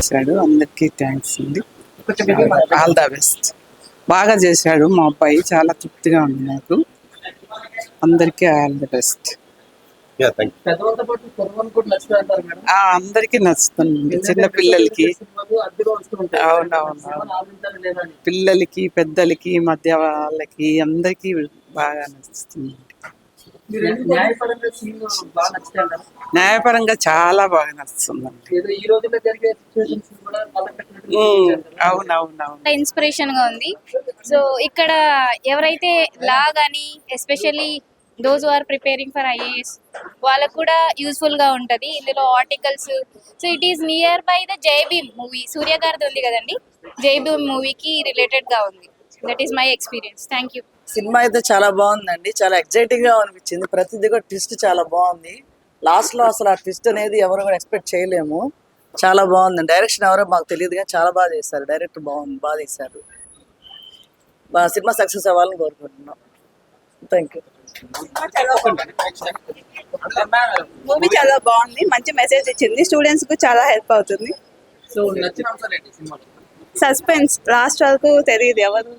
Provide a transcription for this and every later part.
చేశాడు. అందరికీ థ్యాంక్స్ అండి. All the best. బాగా చేశాడు మా అబ్బాయి, చాలా తృప్తిగా ఉంది నాకు. అందరికీ ఆల్ ద బెస్ట్. అందరికీ నచ్చుతుంది, చిన్న పిల్లలకి, అవునవును, పిల్లలకి పెద్దలకి మధ్య వాళ్ళకి అందరికీ బాగా నచ్చుతుంది. న్యాయపరంగా చాలా బాగా నచ్చుతుందండి. అవునవునవును, ఇన్స్పిరేషన్ గా ఉంది. సో ఇక్కడ ఎవరైతే లా గానీ especially those are preparing for IAS వాళ్ళకు కూడా యూస్ఫుల్ గా ఉంటది ఇందులో articles. So it is near by the Jai Bhim movie, సూర్య గారిది ఉంది కదండి, జై భీమ్ మూవీకి రిలేటెడ్ గా ఉంది. That is my experience. Thank you. Cinema అయితే చాలా బాగుందండి, చాలా ఎక్సైటింగ్ గా అనిపించింది. ప్రతిదీ కూడా ట్విస్ట్ చాలా బాగుంది. లాస్ట్ లో అసలు ఆ ట్విస్ట్ అనేది ఎవరు కూడా ఎక్స్పెక్ట్ చేయలేము. చాలా బాగుంది. డైరెక్షన్ ఎవరో మాకు తెలియదు కానీ చాలా బాగా చేశారు. డైరెక్టర్ బాగుంది, బాగా చేశారు. సినిమా సక్సెస్ అవ్వాలని కోరుకుంటున్నాం. Thank you. మూవీ చాలా బాగుంది, మంచి మెసేజ్ ఇచ్చింది, స్టూడెంట్స్ కు చాలా హెల్ప్ అవుతుంది. సస్పెన్స్ లాస్ట్ వరకు తెలియదు ఎవరు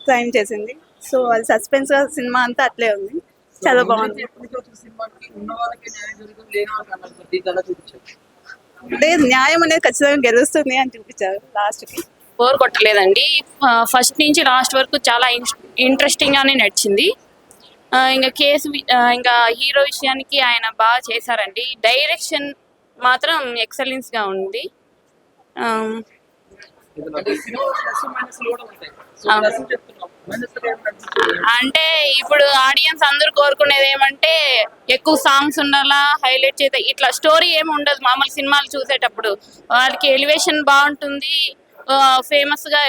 క్రైమ్ చేసింది. సో అది సస్పెన్స్ గా సినిమా అంతా అట్లే ఉంది, చాలా బాగుంది. లేదు, న్యాయం అనేది ఖచ్చితంగా గెలుస్తుంది అని చూపించారు లాస్ట్ కి. బోర్ కొట్టలేదండి, ఫస్ట్ నుంచి లాస్ట్ వరకు చాలా ఇంట్రెస్టింగ్ గానే నడిచింది. ఇంకా కేసు ఇంకా హీరో విషయానికి ఆయన బాగా చేశారండి. డైరెక్షన్ మాత్రం ఎక్సలెన్స్ గా ఉంది. అంటే ఇప్పుడు ఆడియన్స్ అందరూ కోరుకునేది ఏమంటే ఎక్కువ సాంగ్స్ ఉండాలా, హైలైట్ చేస్తే ఇట్లా స్టోరీ ఏమి ఉండదు. మామూలు సినిమాలు చూసేటప్పుడు వాళ్ళకి ఎలివేషన్ బాగుంటుంది, ఫేమస్ గా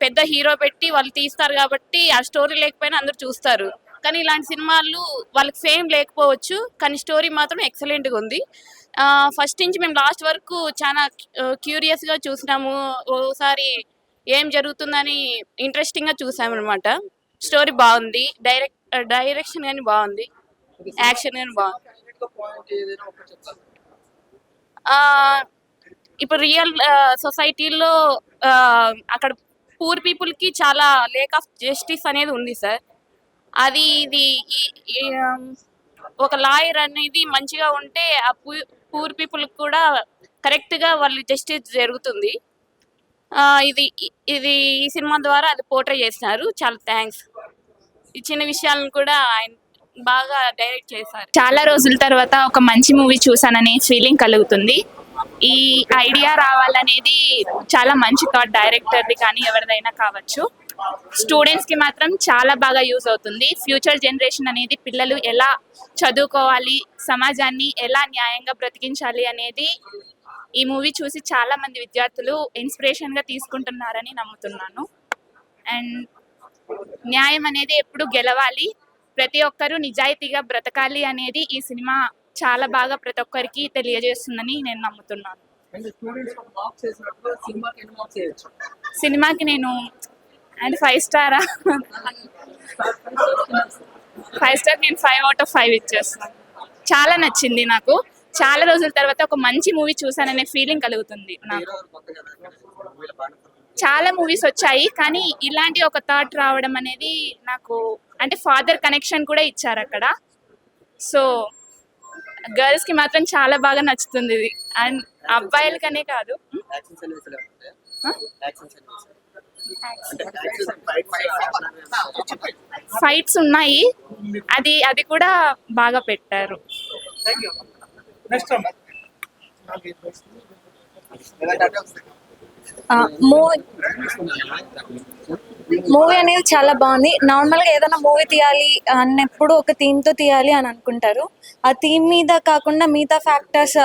పెద్ద హీరో పెట్టి వాళ్ళు తీస్తారు కాబట్టి ఆ స్టోరీ లేకపోయినా అందరూ చూస్తారు. కానీ ఇలాంటి సినిమాలు వాళ్ళకి ఫేమ్ లేకపోవచ్చు కానీ స్టోరీ మాత్రం ఎక్సలెంట్ గా ఉంది. ఫస్ట్ నుంచి మేము లాస్ట్ వరకు చాలా క్యూరియస్ గా చూసినాము. ఓసారి ఏం జరుగుతుందని ఇంట్రెస్టింగ్ గా చూసాము అనమాట. స్టోరీ బాగుంది, డైరెక్షన్ కానీ బాగుంది, యాక్షన్ కానీ బాగుంది. ఇప్పుడు రియల్ సొసైటీలో అక్కడ పూర్ పీపుల్ కి చాలా లేక్ ఆఫ్ జస్టిస్ అనేది ఉంది సార్. అది ఇది ఒక లాయర్ అనేది మంచిగా ఉంటే ఆ పూర్ పీపుల్ కూడా కరెక్ట్ గా వాళ్ళు జస్టిస్ జరుగుతుంది. ఇది ఇది ఈ సినిమా ద్వారా అది పోర్ట్రే చేస్తున్నారు. చాలా థ్యాంక్స్. ఈ చిన్న విషయాలను కూడా ఆయన బాగా డైరెక్ట్ చేశారు. చాలా రోజుల తర్వాత ఒక మంచి మూవీ చూసాననే ఫీలింగ్ కలుగుతుంది. ఈ ఐడియా రావాలనేది చాలా మంచి థాట్, డైరెక్టర్ది కానీ ఎవరిదైనా కావచ్చు. స్టూడెంట్స్ కి మాత్రం చాలా బాగా యూజ్ అవుతుంది. ఫ్యూచర్ జనరేషన్ అనేది పిల్లలు ఎలా చదువుకోవాలి, సమాజాన్ని ఎలా న్యాయంగా బ్రతికించాలి అనేది ఈ మూవీ చూసి చాలా మంది విద్యార్థులు ఇన్స్పిరేషన్ గా తీసుకుంటున్నారని నమ్ముతున్నాను. అండ్ న్యాయం అనేది ఎప్పుడు గెలవాలి, ప్రతి ఒక్కరూ నిజాయితీగా బ్రతకాలి అనేది ఈ సినిమా చాలా బాగా ప్రతి ఒక్కరికి తెలియజేస్తుందని నేను నమ్ముతున్నాను. సినిమాకి నేను అండ్ 5 స్టారా 5 స్టార్ నేను 5/5 ఇచ్చేస్తాను. చాలా నచ్చింది నాకు. చాలా రోజుల తర్వాత ఒక మంచి మూవీ చూసాననే ఫీలింగ్ కలుగుతుంది నాకు. చాలా మూవీస్ వచ్చాయి కానీ ఇలాంటి ఒక థాట్ రావడం అనేది నాకు, అంటే ఫాదర్ కనెక్షన్ కూడా ఇచ్చారు అక్కడ. సో గర్ల్స్ కి మాత్రం చాలా బాగా నచ్చుతుంది ఇది, అండ్ అబ్బాయిలకనే కాదు. ఫైట్స్ ఉన్నాయి, అది కూడా బాగా పెట్టారు. మూవీ అనేది చాలా బాగుంది. నార్మల్గా ఏదైనా మూవీ తీయాలి అన్నప్పుడు ఒక థీమ్తో తీయాలి అని అనుకుంటారు. ఆ థీమ్ మీద కాకుండా మిగతా ఫ్యాక్టర్స్,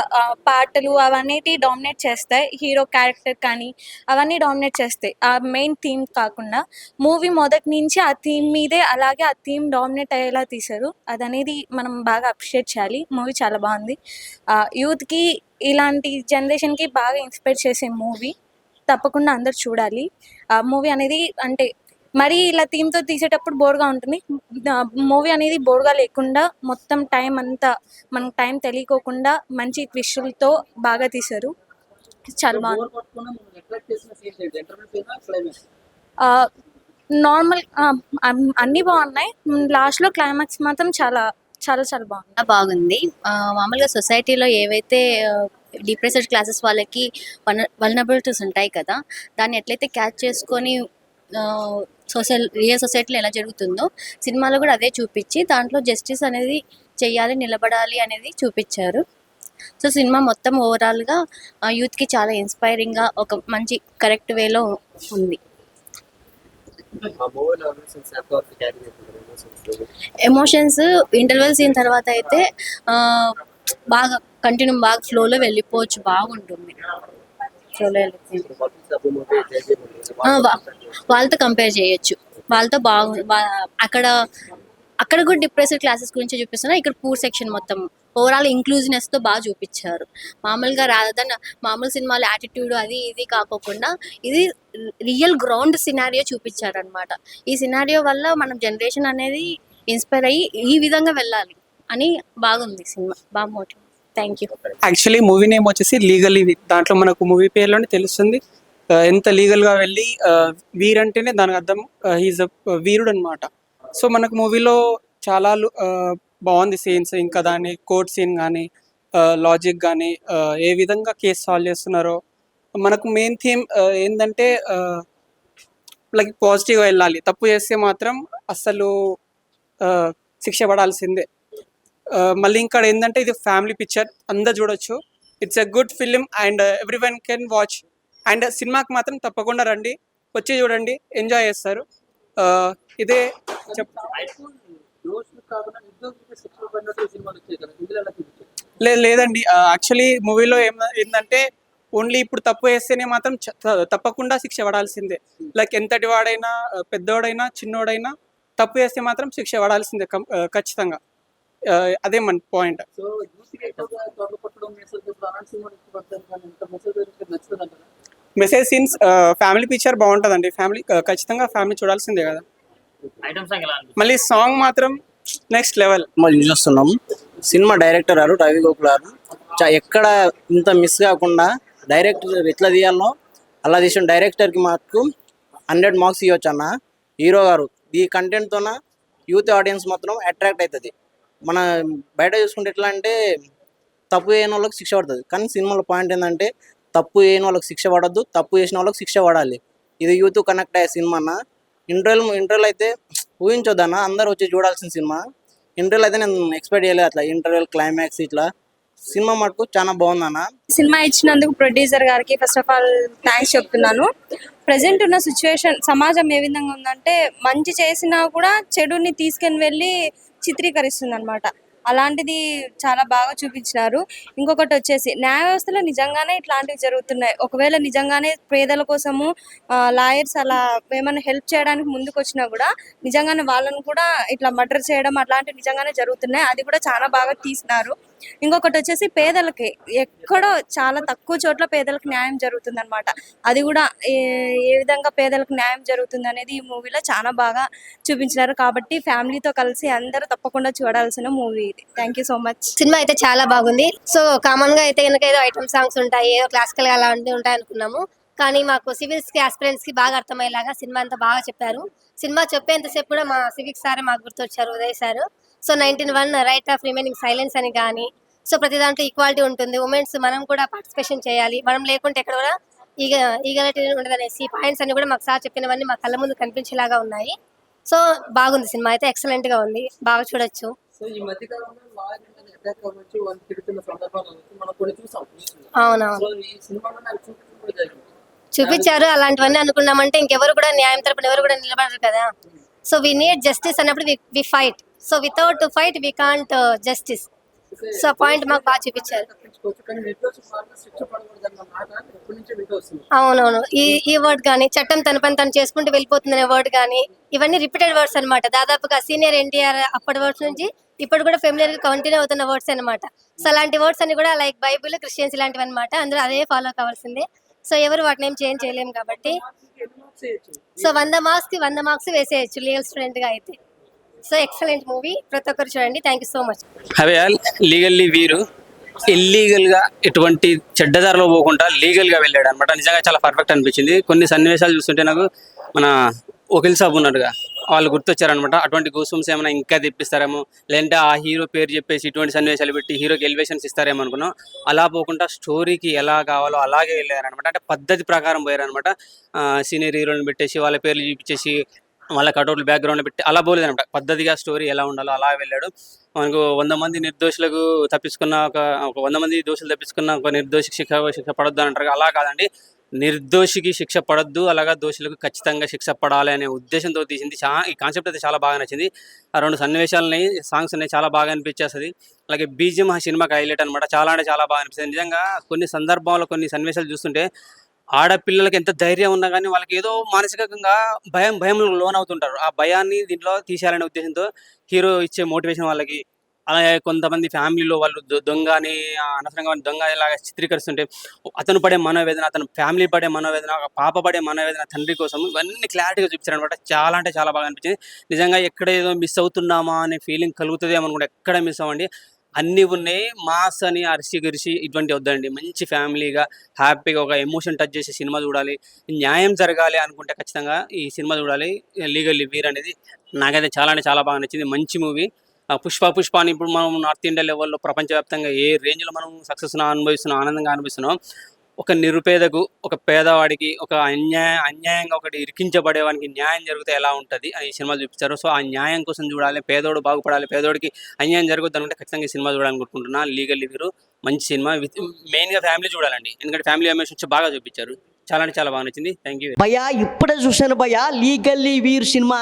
పాటలు అవన్నీ డామినేట్ చేస్తాయి. హీరో క్యారెక్టర్ కానీ అవన్నీ డామినేట్ చేస్తాయి. ఆ మెయిన్ థీమ్ కాకుండా మూవీ మొదటి నుంచి ఆ థీమ్ మీదే, అలాగే ఆ థీమ్ డామినేట్ అయ్యేలా తీశారు. అదనేది మనం బాగా అప్రిషియేట్ చేయాలి. మూవీ చాలా బాగుంది. యూత్కి, ఇలాంటి జనరేషన్కి బాగా ఇన్స్పైర్ చేసే మూవీ. తప్పకుండా అందరు చూడాలి. ఆ మూవీ అనేది అంటే మరీ ఇలా థీమ్తో తీసేటప్పుడు బోర్గా ఉంటుంది. మూవీ అనేది బోర్గా లేకుండా మొత్తం టైం అంతా మనకు టైం తెలియకోకుండా మంచి ట్విస్టులతో బాగా తీశారు. చాలా బాగుంది. నార్మల్ అన్నీ బాగున్నాయి. లాస్ట్లో క్లైమాక్స్ మాత్రం చాలా చాలా చాలా బాగుంది. బాగుంది. మామూలుగా సొసైటీలో ఏవైతే డిప్రెస్డ్ క్లాసెస్ వాళ్ళకి వల్నరబిలిటీస్ ఉంటాయి కదా, దాన్ని ఎట్లయితే క్యాచ్ చేసుకొని రియల్ సొసైటీలో ఎలా జరుగుతుందో సినిమాలో కూడా అదే చూపించి దాంట్లో జస్టిస్ అనేది చెయ్యాలి, నిలబడాలి అనేది చూపించారు. సో సినిమా మొత్తం ఓవరాల్గా యూత్కి చాలా ఇన్స్పైరింగ్గా ఒక మంచి కరెక్ట్ వేలో ఉంది. ఎమోషన్స్ ఇంటర్వెల్ సీన్ తర్వాత అయితే బాగా కంటిన్యూ బాగా ఫ్లోలో వెళ్ళిపోవచ్చు, బాగుంటుంది. ఫ్లోలో వాళ్ళతో కంపేర్ చేయొచ్చు, వాళ్ళతో అక్కడ కూడా డిప్రెసివ్ క్లాసెస్ గురించి చూపిస్తున్నారు, ఇక్కడ పూర్ సెక్షన్ మొత్తం ఓవరాల్ ఇంక్లూజివ్నెస్ తో బాగా చూపించారు. మామూలుగా రాదన్న మామూలు సినిమాలు యాటిట్యూడ్ అది ఇది కాకోకుండా ఇది రియల్ గ్రౌండ్ సినారియో చూపించారు అనమాట. ఈ సినారియో వల్ల మనం జనరేషన్ అనేది ఇన్స్పైర్ అయ్యి ఈ విధంగా వెళ్ళాలి అని బాగుంది సినిమా, బాగా motive. Thank you. Actually movie name వచ్చేసి లీగల్ ఇది. దాంట్లో మనకు మూవీ పేరులోనే తెలుస్తుంది ఎంత లీగల్ గా వెళ్ళి వీర్ అంటేనే దానికి అర్థం హీజ్ వీరుడు అనమాట. సో మనకు మూవీలో చాలా బాగుంది సీన్స్, ఇంకా దాని కోర్ట్ సీన్ కానీ లాజిక్ కానీ ఏ విధంగా కేసు సాల్వ్ చేస్తున్నారో. మనకు మెయిన్ థీమ్ ఏంటంటే లైక్ పాజిటివ్గా వెళ్ళాలి, తప్పు చేస్తే మాత్రం అస్సలు శిక్ష పడాల్సిందే. మళ్ళీ ఇక్కడ ఏంటంటే ఇది ఫ్యామిలీ పిక్చర్, అందరు చూడొచ్చు. It's a good film and every one can watch. And సినిమాకి మాత్రం తప్పకుండా రండి, వచ్చి చూడండి, ఎంజాయ్ చేస్తారు. ఇదే లేదండి, యాక్చువల్లీ మూవీలో ఏంటంటే ఓన్లీ ఇప్పుడు తప్పు వేస్తేనే మాత్రం తప్పకుండా శిక్ష పడాల్సిందే. లైక్ ఎంతటి వాడైనా పెద్దోడైనా చిన్నోడైనా తప్పు వేస్తే మాత్రం శిక్ష పడాల్సిందే ఖచ్చితంగా. అదే మన point. Message scenes family picture బాగుంటుందండి, ఫ్యామిలీ ఖచ్చితంగా ఫ్యామిలీ చూడాల్సిందే కదా. మళ్ళీ సాంగ్ మాత్రం నెక్స్ట్ లెవెల్. చూస్తున్నాం సినిమా డైరెక్టర్ గారు రవి గోకుల్ గారు ఎక్కడ ఇంత మిస్ కాకుండా డైరెక్టర్ ఎట్లా తీయాలో అలా తీసిన డైరెక్టర్కి మాకు 100 మార్క్స్ ఇవ్వచ్చు అన్న. హీరో గారు ఈ కంటెంట్తోన యూత్ ఆడియన్స్ మాత్రం అట్రాక్ట్ అవుతుంది. మన బయట చూసుకుంటే ఎట్లా అంటే తప్పు చేయని వాళ్ళకి శిక్ష పడుతుంది, కానీ సినిమాలో పాయింట్ ఏంటంటే తప్పు చేయని వాళ్ళకి శిక్ష పడద్దు, తప్పు చేసిన వాళ్ళకి శిక్ష పడాలి. ఇది యూత్ కనెక్ట్ అయ్యే సినిమా అన్న. ఇంటర్వెల్ అయితే ఊహించొద్దన్న, అందరు వచ్చి చూడాల్సిన సినిమా. ఇంటర్వెల్ అయితే నేను ఎక్స్పెక్ట్ చేయలేదు అట్లా, ఇంటర్వెల్ క్లైమాక్స్ ఇట్లా సినిమా మటుకు చాలా బాగుందన్న. సినిమా ఇచ్చినందుకు ప్రొడ్యూసర్ గారికి ఫస్ట్ ఆఫ్ ఆల్ థ్యాంక్స్ చెప్తున్నాను. ప్రజెంట్ ఉన్న సిచ్యువేషన్ సమాజం ఏ విధంగా ఉందంటే మంచి చేసినా కూడా చెడుని తీసుకుని వెళ్ళి చిత్రీకరిస్తుంది అనమాట. అలాంటిది చాలా బాగా చూపించినారు. ఇంకొకటి వచ్చేసి న్యాయ వ్యవస్థలో నిజంగానే ఇట్లాంటివి జరుగుతున్నాయి. ఒకవేళ నిజంగానే పేదల కోసము లాయర్స్ అలా ఏమైనా హెల్ప్ చేయడానికి ముందుకు వచ్చినా కూడా నిజంగానే వాళ్ళని కూడా ఇట్లా మర్డర్ చేయడం అట్లాంటివి నిజంగానే జరుగుతున్నాయి. అది కూడా చాలా బాగా తీసినారు. ఇంకొకటి వచ్చేసి పేదలకి ఎక్కడో చాలా తక్కువ చోట్ల పేదలకు న్యాయం జరుగుతుంది అనమాట. అది కూడా ఏ విధంగా పేదలకు న్యాయం జరుగుతుంది అనేది ఈ మూవీలో చాలా బాగా చూపించినారు. కాబట్టి ఫ్యామిలీతో కలిసి అందరూ తప్పకుండా చూడాల్సిన మూవీ ఇది. Thank you so much. Cinema అయితే చాలా బాగుంది. సో కామన్ గా అయితే కనుక ఏదో ఐటమ్ సాంగ్స్ ఉంటాయి, ఏదో క్లాసికల్ గా అలాంటివి ఉంటాయి అనుకున్నాము, కానీ మాకు సివిల్స్ కి ఆస్పిరెంట్స్ కి బాగా అర్థమయ్యేలాగా సినిమా అంతా బాగా చెప్పారు. సినిమా చెప్పేంతసేపు కూడా మా సివిక్స్ సారే మాకు గుర్తొచ్చారు, Uday sir. So 19(1) right of remaining silence అని కానీ, సో ప్రతి దాంట్లో ఈక్వాలిటీ ఉంటుంది, ఉమెన్స్ మనం కూడా పార్టిసిపేషన్ చేయాలి, మనం లేకుంటే ఎక్కడ కూడా ఈగలిటీ ఉండదు అనేసి పాయింట్స్ అన్ని కూడా మాకు సార్ చెప్పినవన్నీ మా కళ్ళ ముందు కనిపించేలాగా ఉన్నాయి. సో బాగుంది, సినిమా అయితే ఎక్సలెంట్ గా ఉంది, బాగా చూడొచ్చు. అవునవును చూపించారు. అలాంటివన్నీ అనుకున్నామంటే ఇంకెవరు కూడా న్యాయం తరపున ఎవరు కూడా నిలబడరు కదా. సో వి నీడ్ జస్టిస్ అన్నప్పుడు we fight. So without fight we can't justice. So point మాకు బాగా చూపించారు. అవునవును, ఈ వర్డ్ కానీ చట్టం తన పని తను చేసుకుంటూ వెళ్ళిపోతుందనే వర్డ్ కానీ ఇవన్నీ రిపీటెడ్ వర్డ్స్ అనమాట. దాదాపుగా సీనియర్ ఎన్టీఆర్ అప్పటి వర్డ్స్ నుంచి ఇప్పుడు కూడా ఫెమిలియర్ గా కంటిన్యూ అవుతున్న వర్డ్స్ అనమాట. సో అలాంటి వర్డ్స్ అన్ని కూడా లైక్ బైబుల్, క్రిస్టియన్స్ ఇలాంటివి అనమాట. అందరూ అదే ఫాలో కావాల్సిందే. సో ఎవరు వాటిని ఏం చేంజ్ చేయలేము కాబట్టి సో 100 మార్క్స్ కి 100 మార్క్స్ వేసేయచ్చు లీగల్ స్టూడెంట్ గా అయితే. సో ఎక్సలెంట్ మూవీ, ప్రతి ఒక్కరు చూడండి. Thank you so much. Legally వీరు ఇల్లీగల్గా ఎటువంటి చెడ్డదారిలో పోకుండా లీగల్గా వెళ్ళాడు అనమాట. నిజంగా చాలా పర్ఫెక్ట్ అనిపించింది. కొన్ని సన్నివేశాలు చూస్తుంటే నాకు మన వకీల్ సాబ్ ఉన్నట్టుగా వాళ్ళు గుర్తొచ్చారనమాట. అటువంటి గూసూమ్స్ ఏమైనా ఇంకా తెప్పిస్తారేమో, లేదంటే ఆ హీరో పేరు చెప్పేసి ఇటువంటి సన్నివేశాలు పెట్టి హీరోకి ఎలివేషన్స్ ఇస్తారేమో అనుకున్నాం. అలా పోకుండా స్టోరీకి ఎలా కావాలో అలాగే వెళ్ళారనమాట. అంటే పద్ధతి ప్రకారం పోయారనమాట. సీనియర్ హీరోలను పెట్టేసి వాళ్ళ పేర్లు చూపించేసి వాళ్ళ కటౌట్లు బ్యాక్గ్రౌండ్లో పెట్టి అలా పోలేదనమాట. పద్ధతిగా స్టోరీ ఎలా ఉండాలో అలా వెళ్ళాడు. మనకు 100 మంది నిర్దోషులకు తప్పించుకున్న ఒక 100 మంది దోషులు తప్పించుకున్న ఒక నిర్దోషికి శిక్ష పడొద్దు అని అంటారు. అలా కాదండి, నిర్దోషికి శిక్ష పడొద్దు, అలాగా దోషులకు ఖచ్చితంగా శిక్ష పడాలి అనే ఉద్దేశంతో తీసింది. ఈ కాన్సెప్ట్ అయితే చాలా బాగా నచ్చింది. ఆ 2 సన్నివేశాలని, సాంగ్స్ ఉన్నాయి, చాలా బాగా అనిపించేస్తుంది. అలాగే బీజిఎం ఆ సినిమాకి హైలైట్ అనమాట. చాలా అంటే చాలా బాగా అనిపిస్తుంది. నిజంగా కొన్ని సందర్భాల్లో కొన్ని సన్నివేశాలు చూస్తుంటే ఆడపిల్లలకి ఎంత ధైర్యం ఉన్నా కానీ వాళ్ళకి ఏదో మానసికంగా భయంలో లోన్ అవుతుంటారు. ఆ భయాన్ని దీంట్లో తీసేయాలనే ఉద్దేశంతో హీరో ఇచ్చే మోటివేషన్ వాళ్ళకి. అలాగే కొంతమంది ఫ్యామిలీలో వాళ్ళు దొంగ అని అనవసరంగా దొంగ ఇలాగా చిత్రీకరిస్తుంటే అతను పడే మనోవేదన, అతను ఫ్యామిలీ పడే మనోవేదన, ఒక పాప పడే మనోవేదన తండ్రి కోసం ఇవన్నీ క్లారిటీగా చూపించారు అనమాట. చాలా అంటే చాలా బాగా అనిపించింది. నిజంగా ఎక్కడ ఏదో మిస్ అవుతున్నామా అనే ఫీలింగ్ కలుగుతుంది అనుకుంటే ఎక్కడ మిస్ అవ్వండి. అన్నీ ఉన్నాయి. మాస్ అని అరిసి గరిసి ఇటువంటి వద్దండి. మంచి ఫ్యామిలీగా హ్యాపీగా ఒక ఎమోషన్ టచ్ చేసే సినిమా చూడాలి. న్యాయం జరగాలి అనుకుంటే ఖచ్చితంగా ఈ సినిమా చూడాలి. లీగల్లీ వీర్ అనేది నాకైతే చాలా అంటే చాలా బాగా నచ్చింది. మంచి మూవీ. పుష్ప అని ఇప్పుడు మనం నార్త్ ఇండియా లెవెల్లో ప్రపంచవ్యాప్తంగా ఏ రేంజ్లో మనం సక్సెస్ అనుభవిస్తున్నాం, ఆనందంగా అనుభవిస్తున్నాం, ఒక నిరుపేదకు, ఒక పేదవాడికి, ఒక అన్యాయంగా ఒకటి ఇరికించబడేవానికి న్యాయం జరిగితే ఎలా ఉంటుంది అని ఈ సినిమా చూపించారు. సో ఆ న్యాయం కోసం చూడాలి, పేదోడు బాగుపడాలి, పేదోడికి అన్యాయం జరుగుద్ది అనుకుంటే ఖచ్చితంగా ఈ సినిమా చూడాలని కోరుకుంటున్నా. లీగల్లీ వీరు మంచి సినిమా. మెయిన్గా ఫ్యామిలీ చూడాలండి, ఎందుకంటే ఫ్యామిలీ ఎమోషన్స్ బాగా చూపించారు. చాలా అంటే చాలా బాగా నచ్చింది. థ్యాంక్ యూ భయ్యా. ఇప్పుడే చూశాను భయ్యా లీగల్లీ వీర్ సినిమా.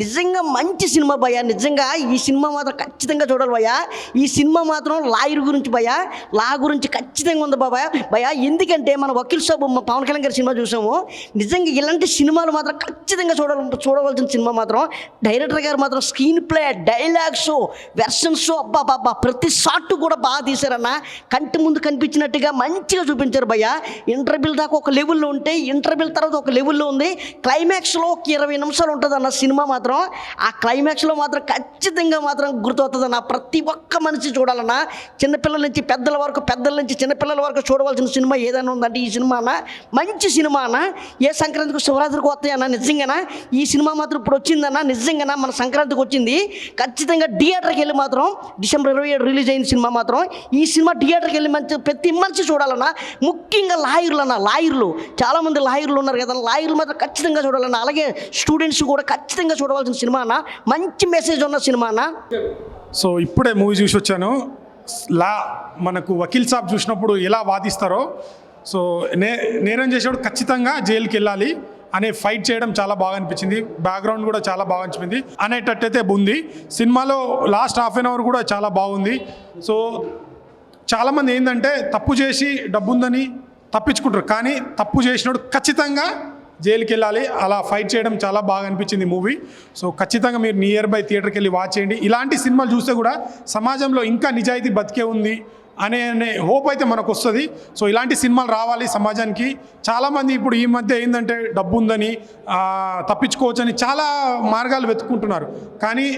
నిజంగా మంచి సినిమా భయ్యా. నిజంగా ఈ సినిమా మాత్రం ఖచ్చితంగా చూడాలి భయ్యా. ఈ సినిమా మాత్రం లాయర్ గురించి భయ్యా, లా గురించి ఖచ్చితంగా ఉంది భయ్యా. ఎందుకంటే మన వకీల్ సాబ్ పవన్ కళ్యాణ్ గారి సినిమా చూసాము. నిజంగా ఇలాంటి సినిమాలు మాత్రం ఖచ్చితంగా చూడవలసిన సినిమా మాత్రం. డైరెక్టర్ గారు మాత్రం స్క్రీన్ ప్లే, డైలాగ్స్, వెర్షన్స్, అబ్బా ప్రతి షాట్ కూడా బాగా తీశారన్న. కంటి ముందు కనిపించినట్టుగా మంచిగా చూపించారు భయ్యా. ఇంటర్వ్యూల దాకా ఒక లెవెల్లో ఉంటే ఇంటర్వ్యూల తర్వాత ఒక లెవెల్లో ఉంది. క్లైమాక్స్లో ఒక 20 నిమిషాలు ఉంటుంది అన్న సినిమా మాత్రం. ఆ క్లైమాక్స్లో మాత్రం ఖచ్చితంగా మాత్రం గుర్తవుతుందన్న. ప్రతి ఒక్క మనిషి చూడాలన్నా, చిన్నపిల్లల నుంచి పెద్దల వరకు, పెద్దల నుంచి చిన్నపిల్లల వరకు చూడవలసిన సినిమా ఏదైనా ఉందంటే ఈ సినిమా అన్న. మంచి సినిమా అన్న. ఏ సంక్రాంతికి శివరాత్రికి వస్తాయన్న నిజంగానా ఈ సినిమా మాత్రం ఇప్పుడు వచ్చిందన్న. నిజంగానా మన సంక్రాంతికి వచ్చింది. ఖచ్చితంగా థియేటర్కి వెళ్ళి మాత్రం డిసెంబర్ 27 రిలీజ్ అయిన సినిమా మాత్రం. ఈ సినిమా థియేటర్కి వెళ్ళి ప్రతి మనిషి చూడాలన్నా. ముఖ్యంగా లాయర్లు అన్న, లాయర్లు చాలామంది లాయర్లు ఉన్నారు కదా, లాయర్లు మాత్రం ఖచ్చితంగా చూడాలన్న. అలాగే స్టూడెంట్స్ కూడా ఖచ్చితంగా చూడవలసిన సినిమా అన్న. మంచి మెసేజ్ ఉన్న సినిమా అన్న. సో ఇప్పుడే మూవీ చూసి వచ్చాను. మనకు వకీల్ సాబ్ చూసినప్పుడు ఎలా వాదిస్తారో, సో నేరం చేసేవాడు ఖచ్చితంగా జైలుకి వెళ్ళాలి అనే ఫైట్ చేయడం చాలా బాగా అనిపించింది. బ్యాక్గ్రౌండ్ కూడా చాలా బాగా అనిపించింది అనేటట్టయితే ఉంది. సినిమాలో లాస్ట్ హాఫ్ అన్ అవర్ కూడా చాలా బాగుంది. సో చాలామంది ఏంటంటే తప్పు చేసి డబ్బు ఉందని తప్పించుకుంటారు, కానీ తప్పు చేసినప్పుడు ఖచ్చితంగా జైలుకి వెళ్ళాలి. అలా ఫైట్ చేయడం చాలా బాగా అనిపించింది మూవీ. సో ఖచ్చితంగా మీరు నియర్ బై థియేటర్కి వెళ్ళి వాచ్ చేయండి. ఇలాంటి సినిమాలు చూస్తే కూడా సమాజంలో ఇంకా నిజాయితీ బతికే ఉంది అనే హోప్ అయితే మనకు వస్తుంది. సో ఇలాంటి సినిమాలు రావాలి సమాజానికి. చాలామంది ఇప్పుడు ఈ మధ్య ఏంటంటే డబ్బు ఉందని తప్పించుకోవచ్చని చాలా మార్గాలు వెతుక్కుంటున్నారు, కానీ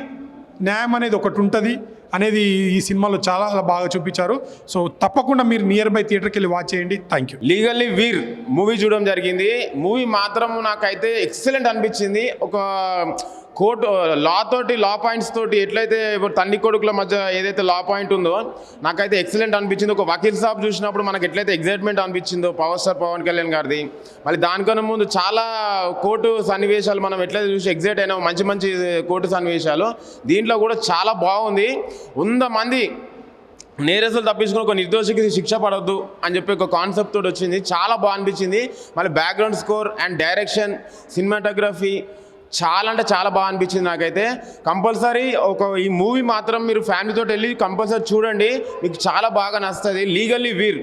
న్యాయం అనేది ఒకటి ఉంటుంది అనేది ఈ సినిమాలో చాలా బాగా చూపించారు. సో తప్పకుండా మీరు నియర్ బై థియేటర్కి వెళ్ళి వాచ్ చేయండి. Thank you. Legally Veer movie చూడడం జరిగింది. మూవీ మాత్రం నాకైతే ఎక్సలెంట్ అనిపించింది. ఒక కోర్టు లా పాయింట్స్ తోటి ఎట్లయితే ఇప్పుడు తండ్రి కొడుకుల మధ్య ఏదైతే లా పాయింట్ ఉందో నాకైతే ఎక్సలెంట్ అనిపించింది. ఒక వకీల్ సాబ్ చూసినప్పుడు మనకి ఎట్లయితే ఎగ్జైట్మెంట్ అనిపించిందో పవర్ స్టార్ పవన్ కళ్యాణ్ గారిది, మళ్ళీ దానికన్నా ముందు చాలా కోర్టు సన్నివేశాలు మనం ఎట్లయితే చూసి ఎగ్జైట్ అయినామో, మంచి మంచి కోర్టు సన్నివేశాలు దీంట్లో కూడా చాలా బాగుంది. 100 మంది నేరస్తులు తప్పించుకుని ఒక నిర్దోషికి శిక్ష పడవద్దు అని చెప్పి ఒక కాన్సెప్ట్ తోటి వచ్చింది. చాలా బాగా అనిపించింది. మళ్ళీ background score and direction, cinematography చాలా అంటే చాలా బాగా అనిపించింది నాకైతే. కంపల్సరీ ఈ మూవీ మాత్రం మీరు ఫ్యామిలీతో వెళ్ళి కంపల్సరీ చూడండి, మీకు చాలా బాగా నచ్చుతుంది. లీగల్లీ వీర్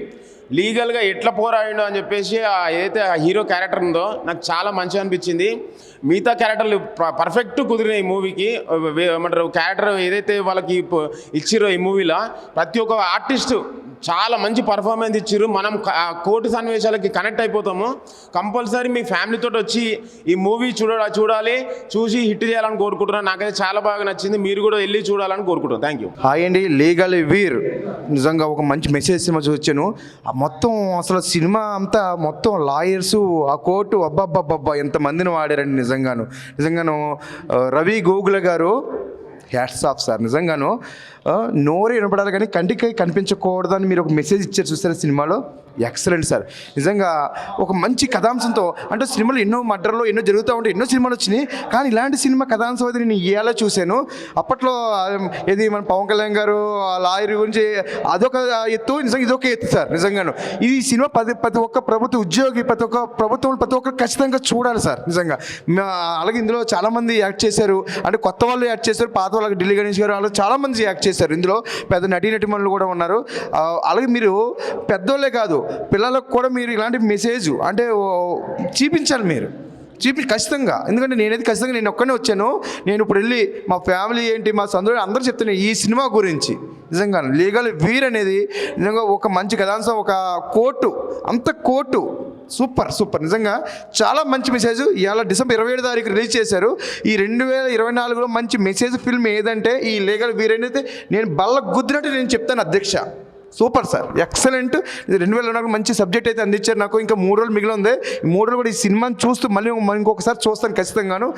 లీగల్గా ఎట్లా పోరాడిండో అని చెప్పేసి ఏదైతే ఆ హీరో క్యారెక్టర్ ఉందో నాకు చాలా మంచిగా అనిపించింది. మిగతా క్యారెక్టర్లు పర్ఫెక్ట్ కుదిరినాయి ఈ మూవీకి. ఏమంటారు క్యారెక్టర్ ఏదైతే వాళ్ళకి ఇచ్చిరో ఈ మూవీలో ప్రతి ఒక్క ఆర్టిస్టు చాలా మంచి పర్ఫార్మెన్స్ ఇచ్చారు. మనం కోర్టు సన్నివేశాలకి కనెక్ట్ అయిపోతాము. కంపల్సరీ మీ ఫ్యామిలీతో వచ్చి ఈ మూవీ చూడాలి, చూసి హిట్ చేయాలని కోరుకుంటున్నాను. నాకైతే చాలా బాగా నచ్చింది. మీరు కూడా వెళ్ళి చూడాలని కోరుకుంటున్నాను. Thank you. హాయ్ అండి, లీగల్ వీర్ నిజంగా ఒక మంచి మెసేజ్ సినిమా చూసాను. మొత్తం అసలు సినిమా అంతా మొత్తం లాయర్స్, ఆ కోర్టు, అబ్బాబ్బాబ్బా ఎంతమందిని వాడారండి. నిజంగాను రవి గోగుల గారు హ్యాట్స్ ఆఫ్ సార్. నిజంగాను నోరు వినపడాలి కానీ కంటికి కనిపించకూడదని మీరు ఒక మెసేజ్ ఇచ్చారు చూసారు సినిమాలో. Excellent sir. నిజంగా ఒక మంచి కథాంశంతో, అంటే సినిమాలు ఎన్నో మర్డర్లు ఎన్నో జరుగుతూ ఉంటాయి, ఎన్నో సినిమాలు వచ్చినాయి, కానీ ఇలాంటి సినిమా కథాంశం అయితే నేను ఇవాళ చూశాను. అప్పట్లో ఇది మన పవన్ కళ్యాణ్ గారు లాయర్ గురించి అదొక ఎత్తు, నిజంగా ఇదొక ఎత్తు సార్. నిజంగాను ఈ సినిమా ప్రతి ఒక్క ప్రభుత్వ ఉద్యోగి, ప్రతి ఒక్కరు ఖచ్చితంగా చూడాలి సార్. నిజంగా అలాగే ఇందులో చాలామంది యాక్ట్ చేశారు, అంటే కొత్త వాళ్ళు యాక్ట్ చేశారు, పాత వాళ్ళకి ఢిల్లీ గణేష్ గారు వాళ్ళు చాలామంది యాక్ట్ చేశారు. ఇందులో పెద్ద నటీనటిమణులు కూడా ఉన్నారు. అలాగే మీరు పెద్దోళ్ళే కాదు, పిల్లలకు కూడా మీరు ఇలాంటి మెసేజ్ అంటే చూపించాలి. మీరు ఖచ్చితంగా, ఎందుకంటే నేనైతే ఖచ్చితంగా నేను ఒక్కనే వచ్చాను. నేను ఇప్పుడు వెళ్ళి మా ఫ్యామిలీ ఏంటి, మా సందర్భం అందరూ చెప్తున్నాను ఈ సినిమా గురించి. నిజంగా లీగల్ వీర్ అనేది నిజంగా ఒక మంచి కథాంశం, ఒక కోర్టు సూపర్. నిజంగా చాలా మంచి మెసేజ్. ఇవాళ డిసెంబర్ 27 తారీఖు రిలీజ్ చేశారు. ఈ 2024లో మంచి మెసేజ్ ఫిల్మ్ ఏదంటే ఈ లీగల్ వీర్ అనేది నేను బల్ల గుద్దినట్టు నేను చెప్తాను అధ్యక్ష. Super sir, excellent. ఇది 2024 మంచి సబ్జెక్ట్ అయితే అందించారు నాకు. ఇంకా 3 రోజులు మిగిలి ఉంది. ఈ 3 రోజులు కూడా ఈ సినిమాని చూస్తూ మళ్ళీ ఇంకొకసారి చూస్తాను ఖచ్చితంగాను.